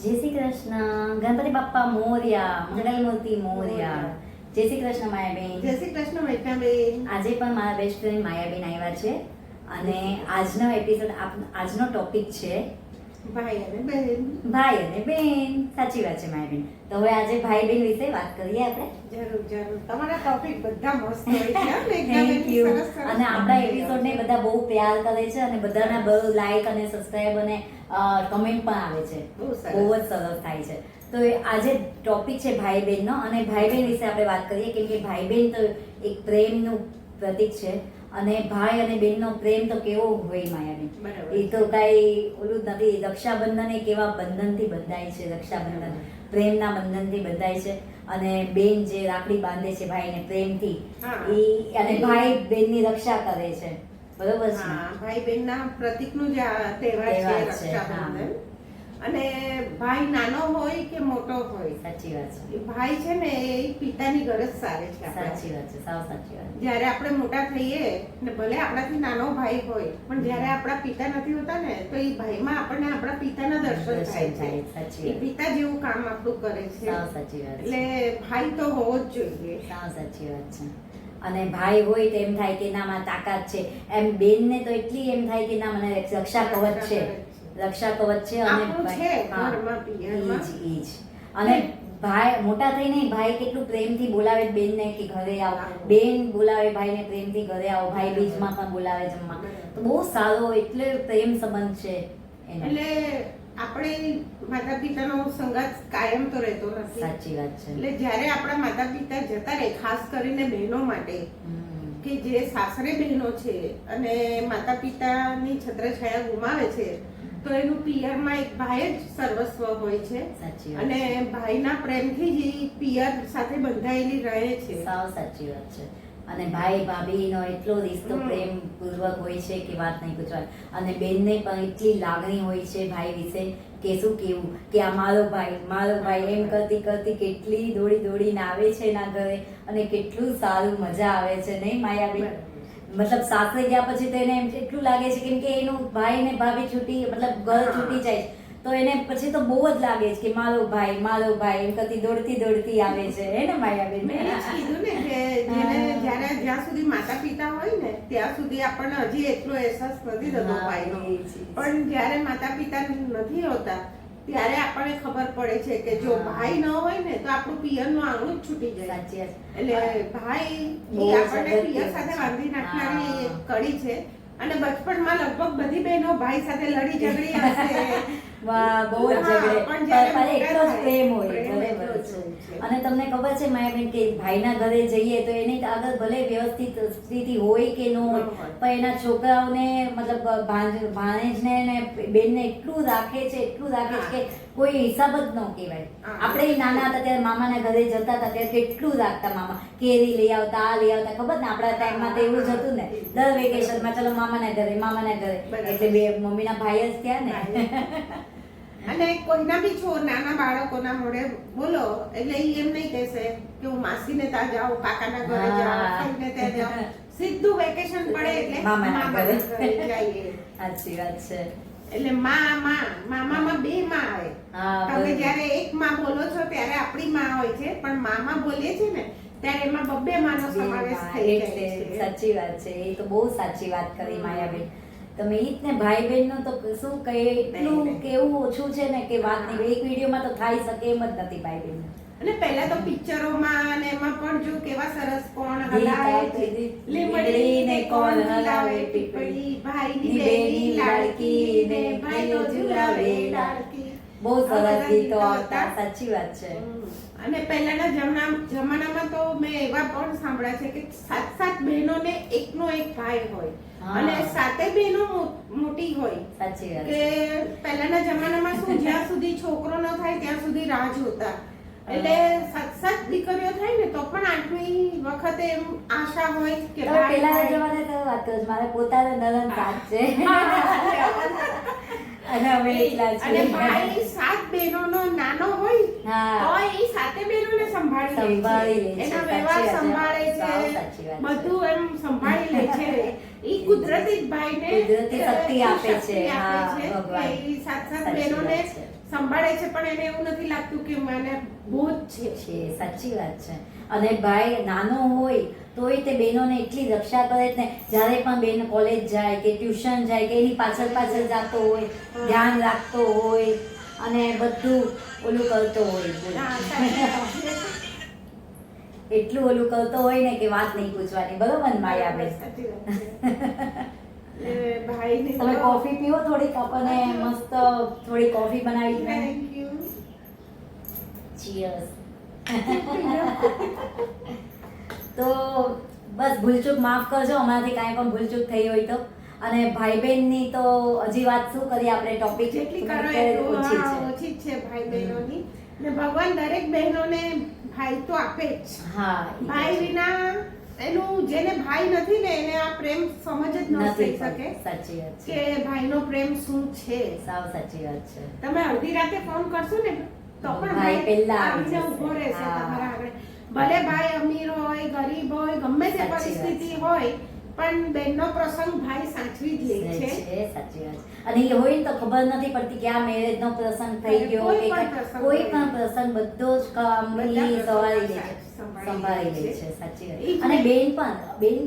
જય શ્રી કૃષ્ણ. ગણપતિ બાપ્પા મોર્યા, મંગલમૂર્તિ મોર્યા. જય શ્રી કૃષ્ણ માયાબેન. જય શ્રી કૃષ્ણ વૈષ્ણવેન. આજે પણ મારા બેસ્ટ ફ્રેન્ડ માયાબેન આવ્યા છે અને આજનો એપિસોડ આજનો ટોપિક છે ભાઈ અને બહેન. ભાઈ અને બેન. સાચી વાત છે માયાબેન. તો હવે આજે ભાઈ બેન વિશે વાત કરીએ આપણે. જરૂર જરૂર. તમારા ટોપિક બધા મસ્ત હોય છે હો, એકદમ થેન્ક યુ. સરસ સરસ અને આપણા એપિસોડ ને બધા બહુ પ્યાર કરે છે અને બધાના બહુ લાઈક અને સબસ્ક્રાઇબ અને કમેન્ટ પણ આવે છે. બહુ સરસ. બહુ જ સરસ થાય છે. તો આજે ટોપિક છે ભાઈ બહેનનો અને ભાઈ બહેન વિશે આપણે વાત કરીએ કેમ કે ભાઈ બહેન તો એક પ્રેમનું પ્રતીક છે અને ભાઈ અને બહેનનો પ્રેમ તો કેવો હોય માયાબેન. બરાબર. એ તો કાંઈ ઓલું જ નથી. રક્ષાબંધન એ કેવા બંધનથી બંધાય છે. રક્ષાબંધન પ્રેમના બંધનથી બંધાય છે અને બેન જે રાખડી બાંધે છે ભાઈને પ્રેમથી હા. અને ભાઈ બેનની રક્ષા કરે છે. બરોબર છે ને? હા, ભાઈ બહેનના પ્રતીકનું જ આ તહેવાર છે તહેવાર છે, રક્ષાબંધન. અને ભાઈ નાનો હોય કે મોટો હોય, સાચી વાત છે. એ ભાઈ છે ને એ પિતાની ગરજ સારે છે આપણા. સાચી વાત છે. સાવ સાચી વાત. જ્યારે આપણે મોટા થઈએ ને ભલે આપણાથી નાનો ભાઈ હોય પણ જ્યારે આપણા પિતા નથી હોતા ને તો એ ભાઈમાં આપણને આપણા પિતાના દર્શન થાય છે. સાચી એ વાત. પિતા જેવું કામ આપણું કરે છે. સાવ સાચી વાત છે. એટલે ભાઈ તો હોવો જ જોઈએ. સાવ સાચી વાત છે. અને ભાઈ હોય તો એમ થાય કે ના મારી તાકાત છે. એમ બેનને તો એટલી એમ થાય કે ના મને રક્ષા કવચ છે. રક્ષા કવચ છે અને આપણું છે હા, ઘરમાં, પિયરમાં. ઈ જ. અને ભાઈ મોટા થઈને ભાઈ કેટલું પ્રેમથી બોલાવે બેનને કે ઘરે આવો. હા. બેન બોલાવે ભાઈને પ્રેમથી ઘરે આવો. ભાઈ બીજમાં પણ બોલાવે જમવા. તો બહુ સારો એટલે પ્રેમ સંબંધ છે એનો. એટલે આપણે માતા પિતાનો સંગાત કાયમ તો રહેતો નથી. સાચી વાત છે. એટલે જ્યારે આપણા માતા પિતા જતા રહે, ખાસ કરીને બહેનો માટે હમ. કે જે સાસરે બહેનો છે અને માતા પિતાની છત્રછાયા ગુમાવે છે તો એનું પિયરમાં એક ભાઈ જ સર્વસ્વ હોય છે સાચી વાત અને છે. ભાઈના પ્રેમથી જ ઈ પિયર સાથે બંધાયેલી રહે છે. સાવ સાચી વાત છે. અને ભાઈ ભાભીનો એટલો રિશ્તો પ્રેમ પૂર્વક હોય છે કે વાત નહીં પૂછવાની. અને બેનને પણ એટલી લાગણી હોય છે ભાઈ વિશે કે શું કેવું કે આ મારો ભાઈ એમ કરતી કરતી કેટલી દોડી દોડીને આવે છે એના ઘરે અને કેટલું સારું મજા આવે છે નહીં માયાબેન? મતલબ સાસરે ગયા પછી તો એને એમ એટલું લાગે છે કેમ કે એનું ભાઈ ને ભાભી છૂટી મતલબ ઘર હા. છૂટી જાય છે. તો એને પછી તો બહુ જ લાગે છે કે મારો ભાઈ એમ કરતી દોડતી આવે છે હે ને માયાબેન? મેં એ જ કીધું ને કે જ્યાં સુધી માતા પિતા હોય ને ત્યાં સુધી આપણને હજી એટલો અહેસાસ નથી થતો હા, ભાઈનો. એ જ. પણ જ્યારે માતા પિતા નથી હોતા ત્યારે આપણને ખબર પડે છે કે જો હા. ભાઈ ન હોય ને તો આપણું પિયરનું આંગણું જ છૂટી જાય. સાચી વાત. એટલે ભાઈ બહુ એ આપણને જ પિયર અગત્યનું સાથે છે. બાંધી નાખનારી હા. એક કડી છે અને બચપણમાં લગભગ બધી બહેનો ભાઈ સાથે લડી ઝઘડી હશે. વાહ, બહુ જ હા, ઝઘડે. પણ જ્યારે પણ એટલો જ મોટા પ્રેમ થાય, હોય. પ્રેમ બરાબર એટલો જ છે. હોય છે. અને તમને ખબર છે માયાબેન કે ભાઈના ઘરે જઈએ તો એની આગળ ભલે વ્યવસ્થિત સ્થિતિ હોય કે ન હોય ન હોય. પણ એના છોકરાઓને મતલબ ભાણેજને ને બેનને એટલું રાખે છે કે કોઈ હિસાબ જ ન કહેવાય. હા. આપણે ય નાના હતા ત્યારે મામાના ઘરે જતા હતા ત્યારે કેટલું રાખતા મામા. કેરી લઈ આવતા, આ લઈ આવતા. ખબર ને આપણા ટાઈમમાં તો એવું જ હતું ને. દર વેકેશનમાં ચલો મામાના ઘરે. બરાબર. એટલે બે મમ્મીના ભાઈ જ થયા ને. અને કોઈના બી નાના બાળકોના મોઢે બોલો એટલે ઈ એમ નહીં કહેશે કે હું માસીને ત્યાં જાઉં, કાકાના ઘરે હા. જાઉં, ફઈને ત્યાં જાઉં. સીધું વેકેશન પડે એટલે મામાના મામાના ઘરે. ઘરે જઈએ. સાચી વાત છે. એટલે મામામાં બે માં આવે. હા, તમે બરોબર. જ્યારે એક માં બોલો છો ત્યારે આપણી માં હોય છે પણ મામા બોલીએ છે ને ત્યારે એમાં બબ્બે માનો સમાવેશ થઈ એટલે જાય છે. સાચી વાત છે. એ તો બહુ સાચી વાત કરી માયાબેન. તમે ઈ જ ને ભાઈ બહેન નું તો શું કહે એટલું નહીં. કેવું ઓછું છે ને કે વાત નહીં. એક વિડીયોમાં તો થઈ શકે એમ જ નથી ભાઈ બહેન. અને પહેલા તો પિક્ચરોમાં અને એમાં પણ જો કેવા સરસ કોણ ગીત હલાવે આવતી છે હતી. લીમડીને કોણ હલાવે પીપળી, ભાઈની બેની લાડકી ને ભાઈનો ઝુલાવે લાડકી. બહુ આ સરસ બધા ગીતો ગીતો આવતા. હતા. સાચી વાત છે. અને પહેલાના જમાનામાં તો મેં એવા પણ સાંભળ્યા છે કે 7 બહેનોને એકનો એક ભાઈ હોય હા. અને 7 બહેનો મોટી હોય. સાચી વાત કે છે. પહેલાના જમાનામાં શું જ્યાં સુધી છોકરો ન થાય ત્યાં સુધી રાહ જોતા. એટલે 7 દીકરીઓ થાય ને તો પણ 8મી વખતે એમ આશા હોય કે તમે પેલાના જમાને તો વાત કરો છો. મારા પોતાના નણંદ 7 છે અને અમે એટલા અને છીએ. ભાઈ 7 બહેનોનો નાનો હોય હા. તો એ 7 બહેનોને સંભાળી સંભાળી લે લે છે. છે. એના સાચી વ્યવહાર વાત છે. સંભાળે સાવ છે. સાચી વાત છે. બધું એમ સંભાળી લે છે. ઈ કુદરતી જ ભાઈને કુદરતી શક્તિ આપે છે. શક્તિ આપે હા, છે ભગવાન. કે ઈ 7 સાચી બહેનોને વાત છે. સંભાળે છે પણ એને એવું નથી લાગતું કે મને બોજ છે. છે સાચી વાત છે. અને ભાઈ નાનો હોય તોય તે બહેનોને એટલી રક્ષા કરે જ ને, જ્યારે પણ બેન કોલેજ જાય કે ટ્યુશન જાય કે એની પાછળ પાછળ જતો હોય, ધ્યાન રાખતો હોય અને બધું ઓલું કરતો હોય. હા, સાચી વાત છે. એટલું ઓલું કરતો હોય ને કે વાત નહીં પૂછવાની. બરોબર ને માયાબેન? સાચી વાત છે. એટલે ભાઈને તમે કોફી પીવો થોડીક, આપણને મસ્ત થોડી કોફી બનાવી દે. Thank you. ચીયર્સ. તો બસ ભૂલચૂક માફ કરજો, અમારાથી કાંઈ પણ ભૂલચૂક થઈ હોય તો. અને ભાઈ બહેનની તો હજી વાત શું કરીએ, આપણે ટોપિક જેટલી કરો એટલું ઓછી હા, છે. ઓછી જ છે ભાઈ બહેનોની. ને ભગવાન દરેક બહેનોને ભાઈ તો આપે જ. હા, ઈ તો ભાઈ છે. વિના એનું જેને ભાઈ નથી ને એને આ પ્રેમ સમજ જ ન નથી થઈ પણ. શકે સાચી વાત છે. કે ભાઈનો પ્રેમ શું છે. સાવ સાચી વાત છે. તમે અડધી રાતે ફોન કરશો ને તો પણ ભાઈ ભાઈ પહેલા આવી આવીને જશે. ઊભો રહેશે હા. તમારા આગળ. ભલે ભાઈ અમીર હોય, ગરીબ હોય, ગમે તે સાચી વાત પરિસ્થિતિ છે. હોય, પણ બહેનનો પ્રસંગ ભાઈ સાચવી જ લે છે. છે, સાચી વાત છે. અને એ હોય ને તો ખબર નથી પડતી કે આ મેરેજ નો પ્રસંગ થઈ ગયો કોઈ કે પણ કાંઈ- પ્રસંગ કોઈ હોય. પણ પ્રસંગ બધો જ કામ બધા ઈ પ્રસંગો સંભાળી લે છે. સંભાળી લે છે, સાચી વાત. અને બેન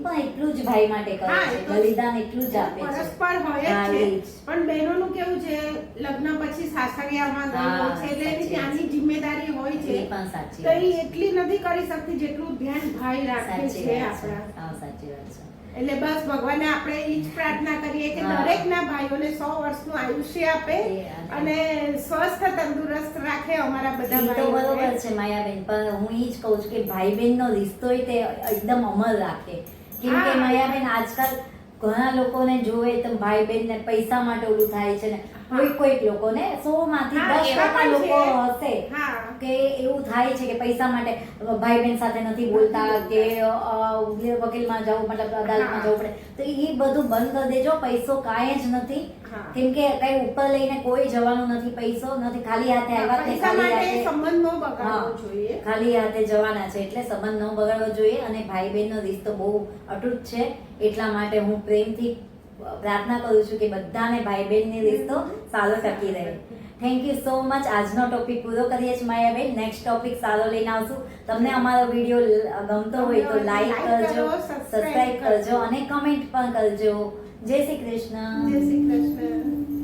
પણ એટલું જ ભાઈ માટે કરે હા, છે, એ તો બલિદાન એટલું જ આપે છે. પરસ્પર હોય હા, જ એ છે. જ. પણ બહેનોનું કેવું છે, લગ્ન પછી સાસરિયામાં ગઈ હા, હોય છે એટલે એની સાચી ત્યાંની જિમ્મેદારી હોય છે. એ પણ સાચી તો વાત એ છે. એટલી નથી કરી શકતી જેટલું ધ્યાન ભાઈ રાખે સાચી છે વાત છે. આપણા. હા, સાચી વાત છે. એટલે બસ ભગવાને આપણે ઈ જ પ્રાર્થના કરીએ કે હા. દરેકના ભાઈઓને 100 વર્ષનું આયુષ્ય આપે એ અને સ્વસ્થ તંદુરસ્ત રાખે અમારા બધા ઈ તો બરોબર ભાઈઓને. છે માયાબેન, પણ હું ઈ જ કહું છું કે ભાઈ બહેન નો રિશ્તોય તે એકદમ અમર રાખે. કેમ કે હા. માયાબેન આજકાલ ઘણા લોકોને જોવે તો ભાઈ બહેન ને પૈસા માટે ઓલું થાય છે ને, કોઈક લોકોને 100 માંથી હા, 10 એવા ટકા પણ લોકો છે. હશે હા. કે એવું થાય છે કે પૈસા માટે ભાઈ બહેન સાથે નથી બોલતા કે વકીલમાં જવું, મતલબ અદાલતમાં હા. જવું પડે. તો એ બધું બંધ કરી દેજો. પૈસો કાંઈ જ નથી. હા. કેમ કે કઈ ઉપર લઈને કોઈ જવાનું નથી. પૈસો નથી, ખાલી હાથે આવ્યા તે પૈસા ખાલી માટે હાથે સંબંધ ન બગાડવો હા. જોઈએ. ખાલી હાથે જવાના છે, એટલે સંબંધ ન બગાડવો જોઈએ. અને ભાઈ બહેનનો રિશ્તો બહુ અતૂટ છે, એટલા માટે હું પ્રેમથી પ્રાર્થના કરું છું કે બધાને ભાઈ બહેનની રિશ્તો સારો ટકી રહે. Thank you so much. આજનો ટોપિક પૂરો કરીએ છીએ માયાબેન. નેક્સ્ટ ટોપિક સારો લઈને આવશું. તમને અમારો વિડીયો ગમતો હોય તો લાઈક કરજો, સબસ્ક્રાઇબ કરજો અને કમેન્ટ પણ કરજો. જય શ્રી કૃષ્ણ. જય શ્રી કૃષ્ણ.